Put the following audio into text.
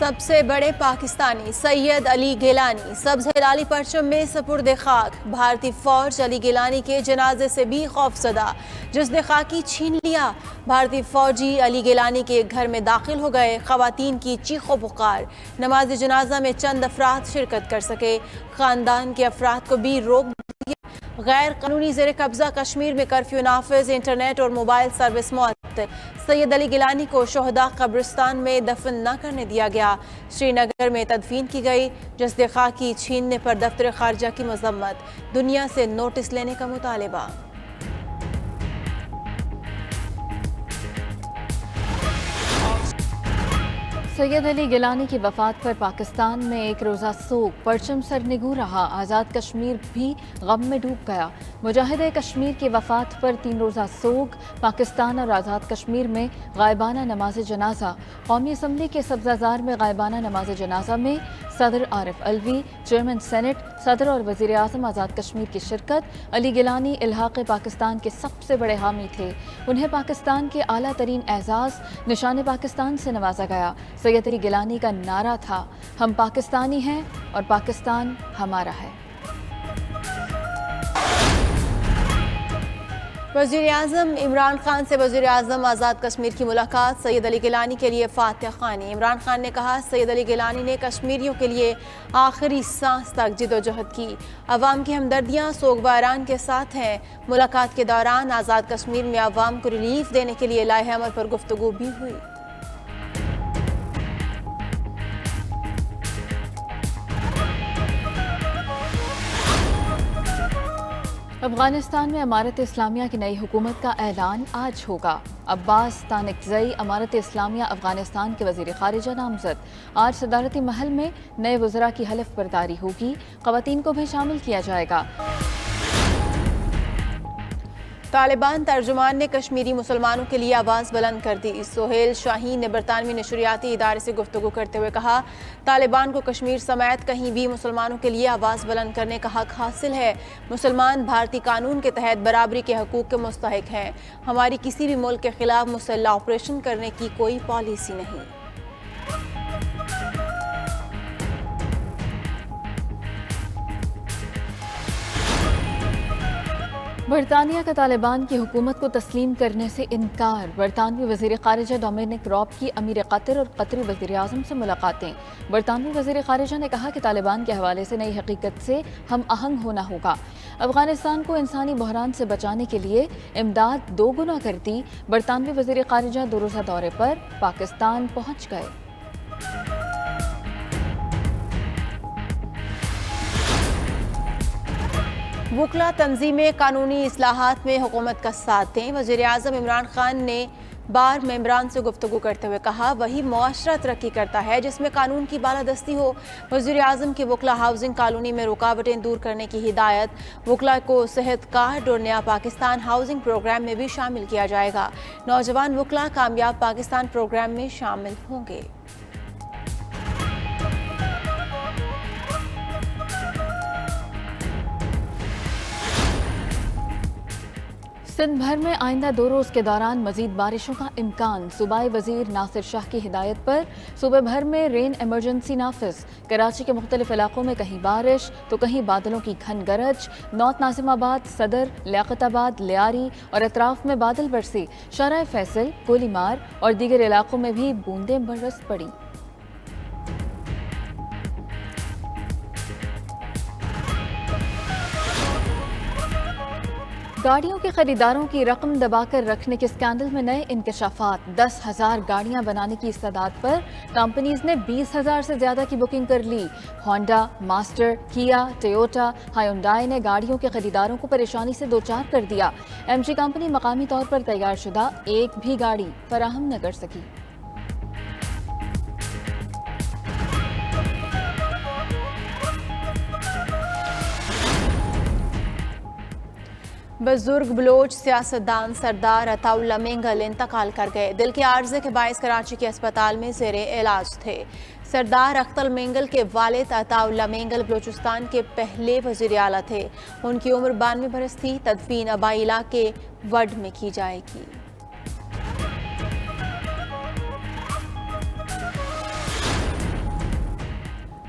سب سے بڑے پاکستانی سید علی گیلانی سبز ہلالی پرچم میں سپرد خاک۔ بھارتی فوج علی گیلانی کے جنازے سے بھی خوفزدہ، جس نے خاکی چھین لیا۔ بھارتی فوجی علی گیلانی کے گھر میں داخل ہو گئے، خواتین کی چیخ و پکار۔ نماز جنازہ میں چند افراد شرکت کر سکے، خاندان کے افراد کو بھی روک دیا۔ غیر قانونی زیر قبضہ کشمیر میں کرفیو نافذ، انٹرنیٹ اور موبائل سروس معطل۔ سید علی گیلانی کو شہداء قبرستان میں دفن نہ کرنے دیا گیا، سری نگر میں تدفین کی گئی۔ جسد خاکی چھیننے پر دفتر خارجہ کی مذمت، دنیا سے نوٹس لینے کا مطالبہ۔ سید علی گیلانی کی وفات پر پاکستان میں ایک روزہ سوگ، پرچم سرنگوں رہا، آزاد کشمیر بھی غم میں ڈوب گیا۔ مجاہد کشمیر کی وفات پر 3 روزہ سوگ، پاکستان اور آزاد کشمیر میں غائبانہ نماز جنازہ۔ قومی اسمبلی کے سبزہ میں غائبانہ نماز جنازہ میں صدر عارف علوی، چیئرمین سینٹ، صدر اور وزیر اعظم آزاد کشمیر کی شرکت۔ علی گیلانی الحاق پاکستان کے سب سے بڑے حامی تھے، انہیں پاکستان کے اعلیٰ ترین اعزاز نشان پاکستان سے نوازا گیا۔ سید علی گیلانی کا نعرہ تھا، ہم پاکستانی ہیں اور پاکستان ہمارا ہے۔ وزیر اعظم عمران خان سے وزیر اعظم آزاد کشمیر کی ملاقات، سید علی گیلانی کے لیے فاتح خوانی۔ عمران خان نے کہا، سید علی گیلانی نے کشمیریوں کے لیے آخری سانس تک جد و جہد کی، عوام کی ہمدردیاں سوگواران کے ساتھ ہیں۔ ملاقات کے دوران آزاد کشمیر میں عوام کو ریلیف دینے کے لیے لائحہ عمل پر گفتگو بھی ہوئی۔ افغانستان میں امارت اسلامیہ کی نئی حکومت کا اعلان آج ہوگا۔ عباس تانکزئی امارت اسلامیہ افغانستان کے وزیر خارجہ نامزد۔ آج صدارتی محل میں نئے وزراء کی حلف برداری ہوگی، خواتین کو بھی شامل کیا جائے گا۔ طالبان ترجمان نے کشمیری مسلمانوں کے لیے آواز بلند کر دی۔ سہیل شاہین نے برطانوی نشریاتی ادارے سے گفتگو کرتے ہوئے کہا، طالبان کو کشمیر سمیت کہیں بھی مسلمانوں کے لیے آواز بلند کرنے کا حق حاصل ہے۔ مسلمان بھارتی قانون کے تحت برابری کے حقوق کے مستحق ہیں۔ ہماری کسی بھی ملک کے خلاف مسلح آپریشن کرنے کی کوئی پالیسی نہیں۔ برطانیہ کا طالبان کی حکومت کو تسلیم کرنے سے انکار۔ برطانوی وزیر خارجہ ڈومینک راب کی امیر قطر اور قطری وزیر اعظم سے ملاقاتیں۔ برطانوی وزیر خارجہ نے کہا کہ طالبان کے حوالے سے نئی حقیقت سے ہم آہنگ ہونا ہوگا۔ افغانستان کو انسانی بحران سے بچانے کے لیے امداد 2 گنا کر دی۔ برطانوی وزیر خارجہ 2 روزہ دورے پر پاکستان پہنچ گئے۔ وکلا تنظیمیں قانونی اصلاحات میں حکومت کا ساتھ دیں۔ وزیر اعظم عمران خان نے بار ممبران سے گفتگو کرتے ہوئے کہا، وہی معاشرہ ترقی کرتا ہے جس میں قانون کی بالادستی ہو۔ وزیر اعظم کی وکلا ہاؤسنگ کالونی میں رکاوٹیں دور کرنے کی ہدایت۔ وکلا کو صحت کارڈ اور نیا پاکستان ہاؤسنگ پروگرام میں بھی شامل کیا جائے گا۔ نوجوان وکلا کامیاب پاکستان پروگرام میں شامل ہوں گے۔ سندھ بھر میں آئندہ 2 روز کے دوران مزید بارشوں کا امکان۔ صوبائی وزیر ناصر شاہ کی ہدایت پر صوبے بھر میں رین ایمرجنسی نافذ۔ کراچی کے مختلف علاقوں میں کہیں بارش تو کہیں بادلوں کی گھن گرج۔ نارتھ ناظم آباد، صدر، لیاقت آباد، لیاری اور اطراف میں بادل برسے۔ شارع فیصل، کولی مار اور دیگر علاقوں میں بھی بوندیں برس پڑیں۔ گاڑیوں کے خریداروں کی رقم دبا کر رکھنے کے اسکینڈل میں نئے انکشافات۔ 10,000 گاڑیاں بنانے کی استعداد پر کمپنیز نے 20,000 سے زیادہ کی بکنگ کر لی۔ ہونڈا، ماسٹر، کیا، ٹویوٹا، ہیونڈائی نے گاڑیوں کے خریداروں کو پریشانی سے دوچار کر دیا۔ ایم جی کمپنی مقامی طور پر تیار شدہ ایک بھی گاڑی فراہم نہ کر سکی۔ بزرگ بلوچ سیاستدان سردار عطا اللہ مینگل انتقال کر گئے۔ دل کے عارضے کے باعث کراچی کے اسپتال میں زیر علاج تھے۔ سردار اختر مینگل کے والد عطا اللہ مینگل بلوچستان کے پہلے وزیر اعلیٰ تھے۔ ان کی عمر 92 برس تھی۔ تدفین آبائی علاقے وڈ میں کی جائے گی۔